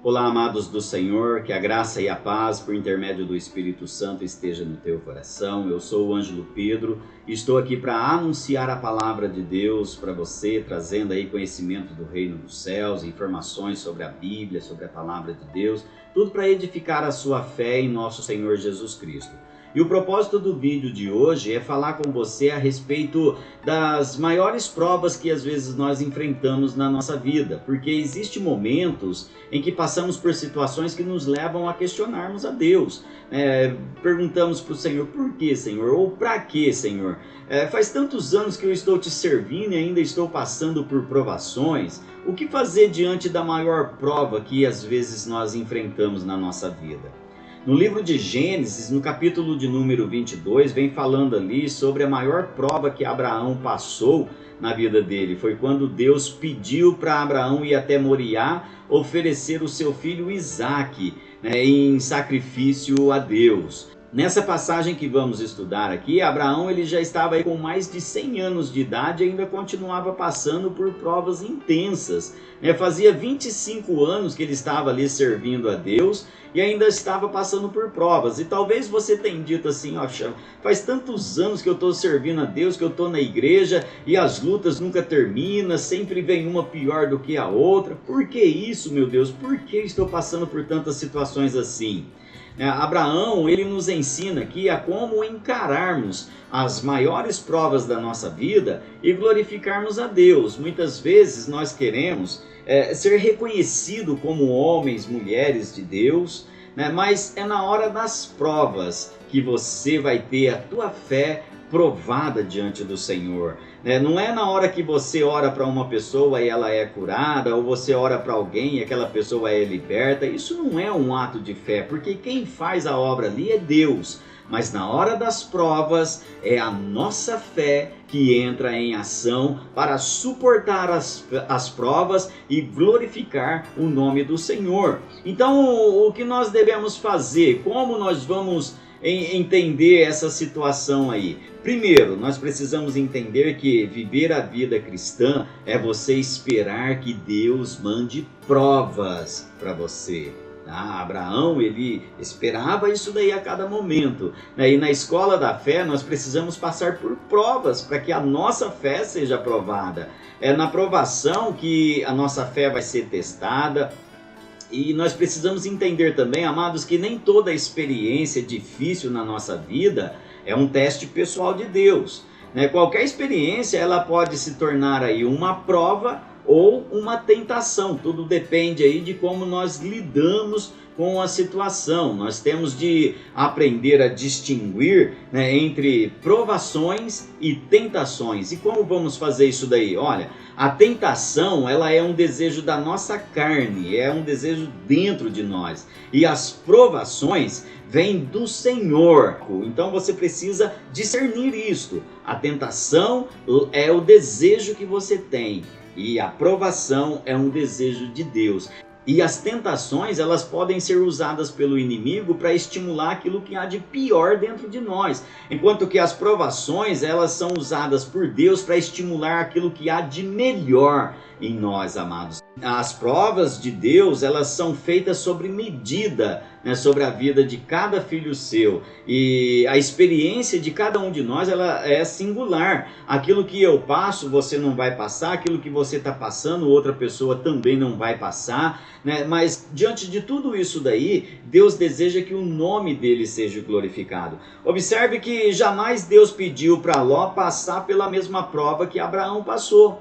Olá, amados do Senhor, que a graça e a paz por intermédio do Espírito Santo esteja no teu coração. Eu sou o Ângelo Pedro e estou aqui para anunciar a palavra de Deus para você, trazendo aí conhecimento do reino dos céus, informações sobre a Bíblia, sobre a palavra de Deus, tudo para edificar a sua fé em nosso Senhor Jesus Cristo. E o propósito do vídeo de hoje é falar com você a respeito das maiores provas que às vezes nós enfrentamos na nossa vida, porque existem momentos em que passamos por situações que nos levam a questionarmos a Deus. Perguntamos para o Senhor, por que, Senhor? Ou para que, Senhor? Faz tantos anos que eu estou te servindo e ainda estou passando por provações. O que fazer diante da maior prova que às vezes nós enfrentamos na nossa vida? No livro de Gênesis, no capítulo de número 22, vem falando ali sobre a maior prova que Abraão passou na vida dele. Foi quando Deus pediu para Abraão ir até Moriá oferecer o seu filho Isaque, em sacrifício a Deus. Nessa passagem que vamos estudar aqui, Abraão ele já estava aí com mais de 100 anos de idade e ainda continuava passando por provas intensas. Fazia 25 anos que ele estava ali servindo a Deus e ainda estava passando por provas. E talvez você tenha dito assim, faz tantos anos que eu estou servindo a Deus, que eu estou na igreja e as lutas nunca terminam, sempre vem uma pior do que a outra. Por que isso, meu Deus? Por que estou passando por tantas situações assim? Abraão, ele nos ensina aqui a como encararmos as maiores provas da nossa vida e glorificarmos a Deus. Muitas vezes nós queremos ser reconhecido como homens, mulheres de Deus, mas é na hora das provas que você vai ter a tua fé provada diante do Senhor. Não é na hora que você ora para uma pessoa e ela é curada, ou você ora para alguém e aquela pessoa é liberta. Isso não é um ato de fé, porque quem faz a obra ali é Deus. Mas na hora das provas é a nossa fé que entra em ação para suportar as provas e glorificar o nome do Senhor. Então, o que nós devemos fazer? Como nós vamos entender essa situação aí? Primeiro, nós precisamos entender que viver a vida cristã é você esperar que Deus mande provas para você. Abraão, ele esperava isso daí a cada momento. E na escola da fé nós precisamos passar por provas para que a nossa fé seja provada. É na provação que a nossa fé vai ser testada. E nós precisamos entender também, amados, que nem toda experiência difícil na nossa vida é um teste pessoal de Deus. Qualquer experiência ela pode se tornar aí uma prova ou uma tentação. Tudo depende aí de como nós lidamos com a situação. Nós temos de aprender a distinguir entre provações e tentações. E como vamos fazer isso daí? Olha, a tentação ela é um desejo da nossa carne, é um desejo dentro de nós. E as provações vêm do Senhor. Então você precisa discernir isto. A tentação é o desejo que você tem e a provação é um desejo de Deus. E as tentações, elas podem ser usadas pelo inimigo para estimular aquilo que há de pior dentro de nós. Enquanto que as provações, elas são usadas por Deus para estimular aquilo que há de melhor em nós, amados. As provas de Deus, elas são feitas sobre medida, sobre a vida de cada filho seu. E a experiência de cada um de nós, ela é singular. Aquilo que eu passo, você não vai passar. Aquilo que você está passando, outra pessoa também não vai passar. Mas diante de tudo isso daí, Deus deseja que o nome dele seja glorificado. Observe que jamais Deus pediu para Ló passar pela mesma prova que Abraão passou.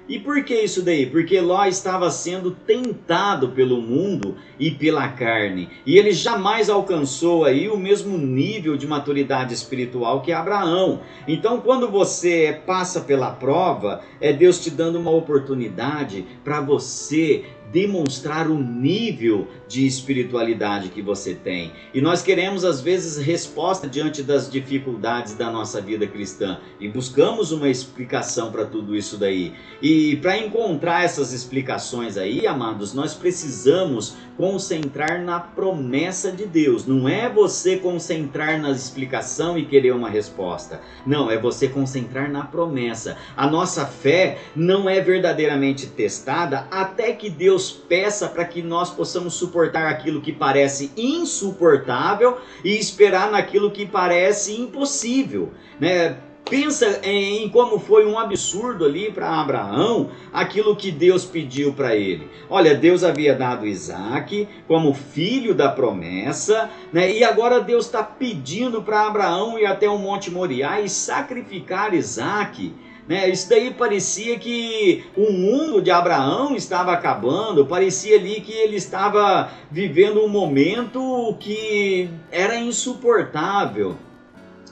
E por que isso daí? Porque Ló estava sendo tentado pelo mundo e pela carne. E ele jamais alcançou aí o mesmo nível de maturidade espiritual que Abraão. Então, quando você passa pela prova, é Deus te dando uma oportunidade para você demonstrar o nível de espiritualidade que você tem. E nós queremos às vezes resposta diante das dificuldades da nossa vida cristã e buscamos uma explicação para tudo isso daí. E para encontrar essas explicações aí, amados, nós precisamos concentrar na promessa de Deus. Não é você concentrar na explicação e querer uma resposta. Não, é você concentrar na promessa. A nossa fé não é verdadeiramente testada até que Deus Deus peça para que nós possamos suportar aquilo que parece insuportável e esperar naquilo que parece impossível, né? Pensa em como foi um absurdo ali para Abraão aquilo que Deus pediu para ele. Olha, Deus havia dado Isaac como filho da promessa, né? E agora Deus está pedindo para Abraão ir até o Monte Moriá e sacrificar Isaac. Isso daí parecia que o mundo de Abraão estava acabando, parecia ali que ele estava vivendo um momento que era insuportável.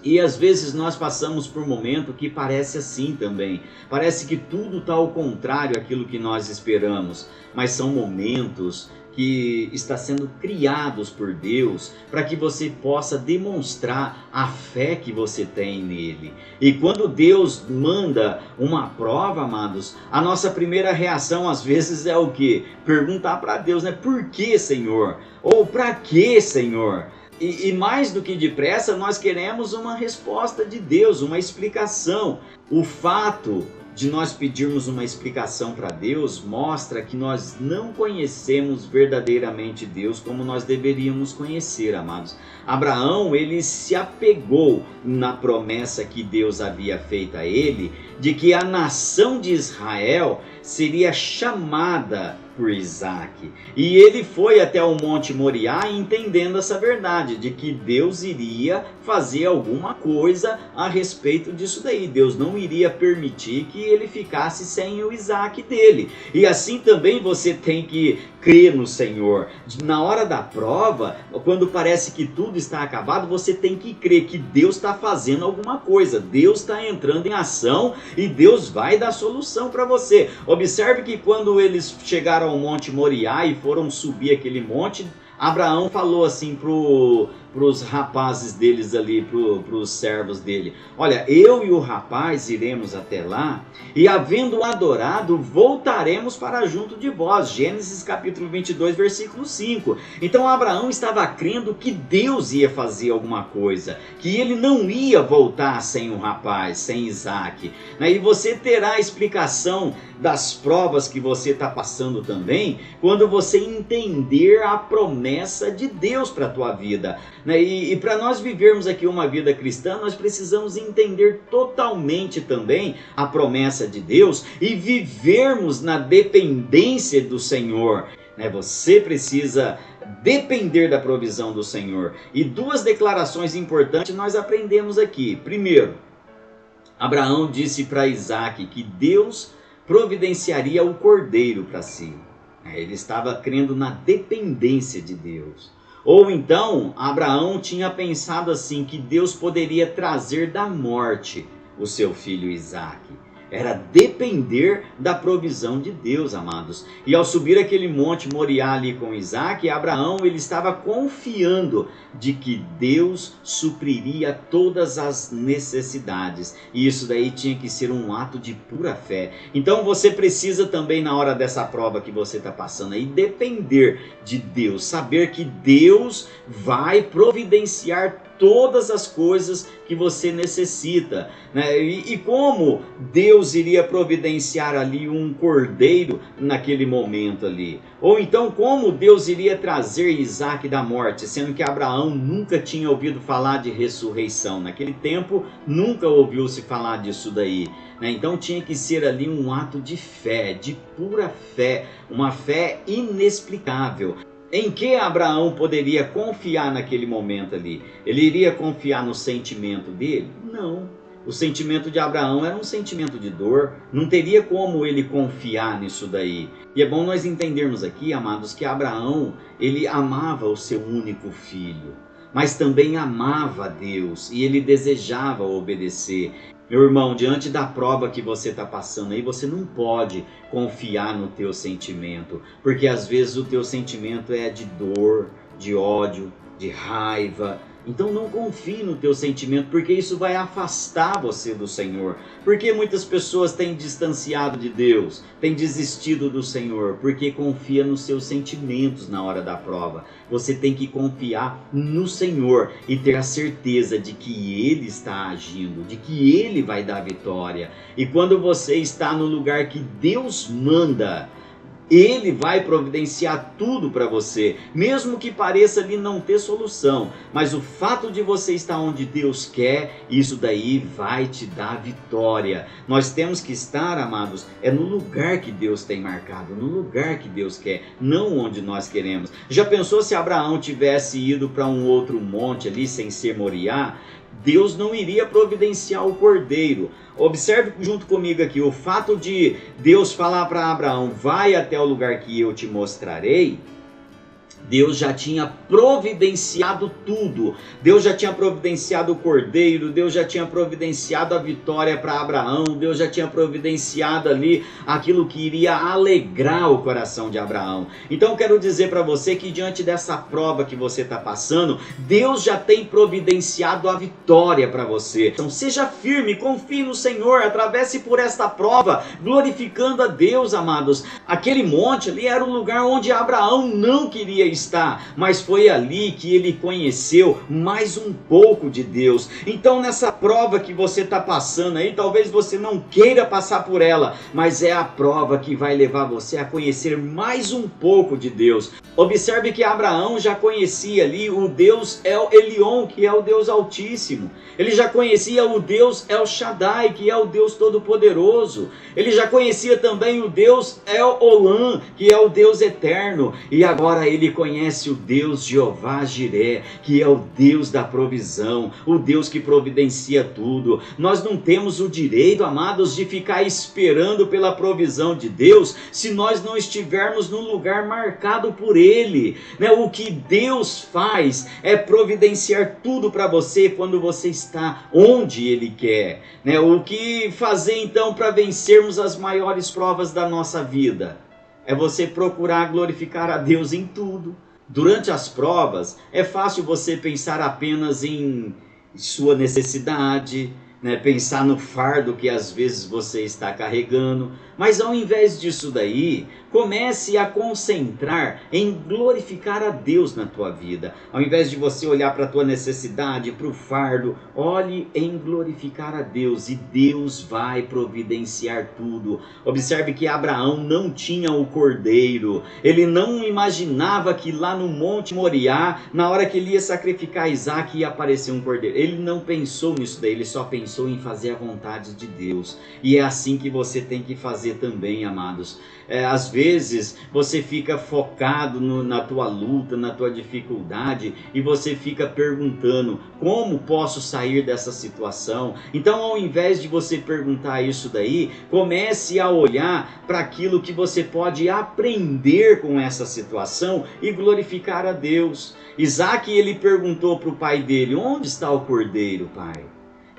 E às vezes nós passamos por um momento que parece assim também. Parece que tudo está ao contrário daquilo que nós esperamos. Mas são momentos que estão sendo criados por Deus para que você possa demonstrar a fé que você tem nele. E quando Deus manda uma prova, amados, a nossa primeira reação às vezes é o quê? Perguntar para Deus, né? Por que, Senhor? Ou para que, Senhor? E mais do que depressa, nós queremos uma resposta de Deus, uma explicação. O fato de nós pedirmos uma explicação para Deus mostra que nós não conhecemos verdadeiramente Deus como nós deveríamos conhecer, amados. Abraão, ele se apegou na promessa que Deus havia feito a ele, de que a nação de Israel seria chamada por Isaac. E ele foi até o Monte Moriá entendendo essa verdade, de que Deus iria fazer alguma coisa a respeito disso daí. Deus não iria permitir que ele ficasse sem o Isaac dele. E assim também você tem que crer no Senhor. Na hora da prova, quando parece que tudo está acabado, você tem que crer que Deus está fazendo alguma coisa. Deus está entrando em ação e Deus vai dar solução para você. Observe que quando eles chegaram ao Monte Moriá e foram subir aquele monte, Abraão falou assim para os rapazes deles ali, para os servos dele: olha, eu e o rapaz iremos até lá e, havendo adorado, voltaremos para junto de vós. Gênesis capítulo 22, versículo 5. Então Abraão estava crendo que Deus ia fazer alguma coisa, que ele não ia voltar sem o rapaz, sem Isaac. E você terá a explicação das provas que você está passando também, quando você entender a promessa de Deus para a tua vida. E para nós vivermos aqui uma vida cristã, nós precisamos entender totalmente também a promessa de Deus e vivermos na dependência do Senhor. Você precisa depender da provisão do Senhor. E duas declarações importantes nós aprendemos aqui. Primeiro, Abraão disse para Isaac que Deus providenciaria o cordeiro para si. Ele estava crendo na dependência de Deus. Ou então, Abraão tinha pensado assim, que Deus poderia trazer da morte o seu filho Isaac. Era depender da provisão de Deus, amados. E ao subir aquele monte Moriá ali com Isaac, Abraão, ele estava confiando de que Deus supriria todas as necessidades. E isso daí tinha que ser um ato de pura fé. Então você precisa também, na hora dessa prova que você está passando aí, depender de Deus. Saber que Deus vai providenciar todas as coisas que você necessita, E como Deus iria providenciar ali um cordeiro naquele momento ali? Ou então como Deus iria trazer Isaac da morte, sendo que Abraão nunca tinha ouvido falar de ressurreição. Naquele tempo nunca ouviu-se falar disso daí. Então tinha que ser ali um ato de fé, de pura fé, uma fé inexplicável. Em que Abraão poderia confiar naquele momento ali? Ele iria confiar no sentimento dele? Não. O sentimento de Abraão era um sentimento de dor. Não teria como ele confiar nisso daí. E é bom nós entendermos aqui, amados, que Abraão, ele amava o seu único filho, mas também amava a Deus e ele desejava obedecer. Meu irmão, diante da prova que você está passando aí, você não pode confiar no teu sentimento, porque às vezes o teu sentimento é de dor, de ódio, de raiva. Então não confie no teu sentimento, porque isso vai afastar você do Senhor. Porque muitas pessoas têm distanciado de Deus, têm desistido do Senhor, porque confia nos seus sentimentos na hora da prova. Você tem que confiar no Senhor e ter a certeza de que Ele está agindo, de que Ele vai dar vitória. E quando você está no lugar que Deus manda, Ele vai providenciar tudo para você, mesmo que pareça ali não ter solução, mas o fato de você estar onde Deus quer, isso daí vai te dar vitória. Nós temos que estar, amados, no lugar que Deus tem marcado, no lugar que Deus quer, não onde nós queremos. Já pensou se Abraão tivesse ido para um outro monte ali sem ser Moriá? Deus não iria providenciar o cordeiro. Observe junto comigo aqui, o fato de Deus falar para Abraão, vai até o lugar que eu te mostrarei, Deus já tinha providenciado tudo. Deus já tinha providenciado o cordeiro, Deus já tinha providenciado a vitória para Abraão, Deus já tinha providenciado ali aquilo que iria alegrar o coração de Abraão. Então quero dizer para você que diante dessa prova que você está passando, Deus já tem providenciado a vitória para você. Então seja firme, confie no Senhor, atravesse por esta prova, glorificando a Deus, amados. Aquele monte ali era o lugar onde Abraão não queria estar, mas foi ali que ele conheceu mais um pouco de Deus. Então nessa prova que você está passando aí, talvez você não queira passar por ela, mas é a prova que vai levar você a conhecer mais um pouco de Deus. Observe que Abraão já conhecia ali o Deus El Elyon, que é o Deus Altíssimo. Ele já conhecia o Deus El Shaddai, que é o Deus Todo-Poderoso. Ele já conhecia também o Deus El Olam, que é o Deus Eterno. E agora ele conhece o Deus Jeová Jiré, que é o Deus da provisão, o Deus que providencia tudo. Nós não temos o direito, amados, de ficar esperando pela provisão de Deus se nós não estivermos num lugar marcado por Ele, né? O que Deus faz é providenciar tudo para você quando você está onde Ele quer, né? O que fazer então para vencermos as maiores provas da nossa vida? É você procurar glorificar a Deus em tudo. Durante as provas, é fácil você pensar apenas em sua necessidade, né? Pensar no fardo que às vezes você está carregando. Mas ao invés disso daí, comece a concentrar em glorificar a Deus na tua vida. Ao invés de você olhar para a tua necessidade, para o fardo, olhe em glorificar a Deus e Deus vai providenciar tudo. Observe que Abraão não tinha o cordeiro. Ele não imaginava que lá no Monte Moriá, na hora que ele ia sacrificar Isaac, ia aparecer um cordeiro. Ele não pensou nisso daí, ele só pensou em fazer a vontade de Deus. E é assim que você tem que fazer também, amados. Às vezes você fica focado na tua luta, na tua dificuldade, e você fica perguntando, como posso sair dessa situação? Então, ao invés de você perguntar isso daí, comece a olhar para aquilo que você pode aprender com essa situação e glorificar a Deus. Isaac, ele perguntou para o pai dele, onde está o cordeiro, pai?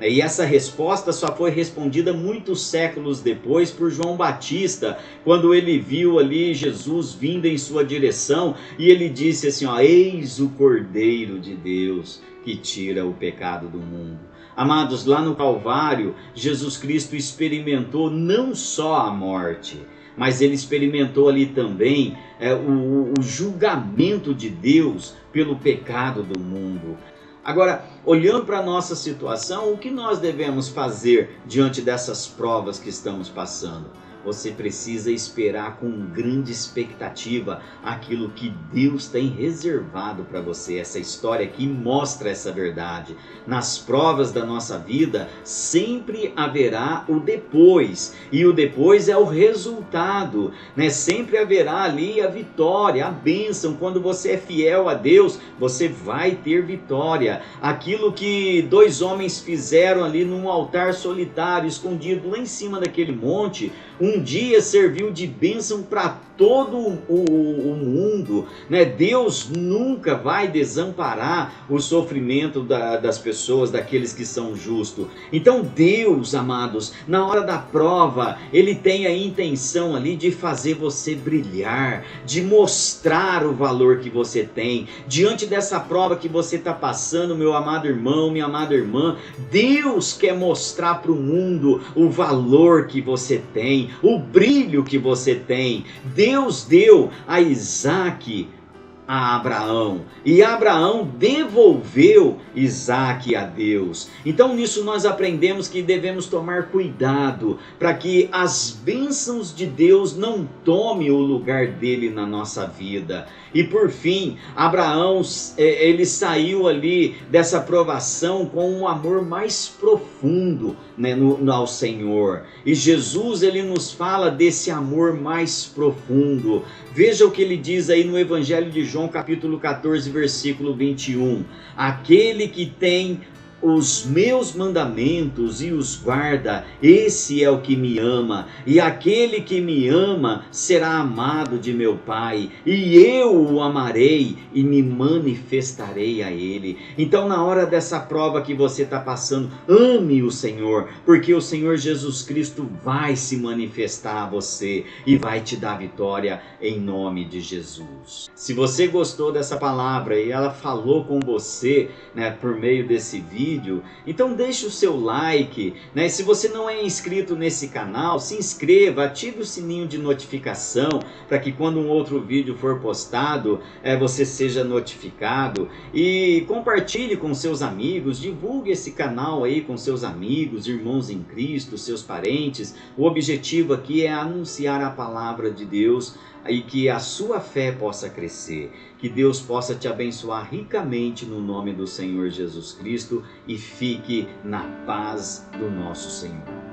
E essa resposta só foi respondida muitos séculos depois por João Batista, quando ele viu ali Jesus vindo em sua direção, e ele disse assim, ó, eis o Cordeiro de Deus que tira o pecado do mundo. Amados, lá no Calvário, Jesus Cristo experimentou não só a morte, mas ele experimentou ali também o julgamento de Deus pelo pecado do mundo. Agora, olhando para a nossa situação, o que nós devemos fazer diante dessas provas que estamos passando? Você precisa esperar com grande expectativa aquilo que Deus tem reservado para você. Essa história aqui mostra essa verdade. Nas provas da nossa vida, sempre haverá o depois. E o depois é o resultado, né? Sempre haverá ali a vitória, a bênção. Quando você é fiel a Deus, você vai ter vitória. Aquilo que dois homens fizeram ali num altar solitário, escondido lá em cima daquele monte, um dia serviu de bênção para todo o mundo, né? Deus nunca vai desamparar o sofrimento das pessoas, daqueles que são justos. Então Deus, amados, na hora da prova, Ele tem a intenção ali de fazer você brilhar, de mostrar o valor que você tem. Diante dessa prova que você está passando, meu amado irmão, minha amada irmã, Deus quer mostrar para o mundo o valor que você tem, o brilho que você tem. Deus deu a Isaac a Abraão, e Abraão devolveu Isaque a Deus. Então nisso nós aprendemos que devemos tomar cuidado para que as bênçãos de Deus não tomem o lugar dele na nossa vida. E por fim, Abraão, ele saiu ali dessa provação com um amor mais profundo, né, ao Senhor. E Jesus, ele nos fala desse amor mais profundo. Veja o que ele diz aí no Evangelho de João, capítulo 14, versículo 21. Aquele que tem os meus mandamentos e os guarda, esse é o que me ama, e aquele que me ama será amado de meu Pai, e eu o amarei e me manifestarei a ele. Então, na hora dessa prova que você está passando, ame o Senhor, porque o Senhor Jesus Cristo vai se manifestar a você e vai te dar vitória em nome de Jesus. Se você gostou dessa palavra e ela falou com você, né, por meio desse vídeo, então deixe o seu like, né? Se você não é inscrito nesse canal, se inscreva, ative o sininho de notificação para que quando um outro vídeo for postado, você seja notificado, e compartilhe com seus amigos, divulgue esse canal aí com seus amigos, irmãos em Cristo, seus parentes. O objetivo aqui é anunciar a palavra de Deus e que a sua fé possa crescer. Que Deus possa te abençoar ricamente no nome do Senhor Jesus Cristo, e fique na paz do nosso Senhor.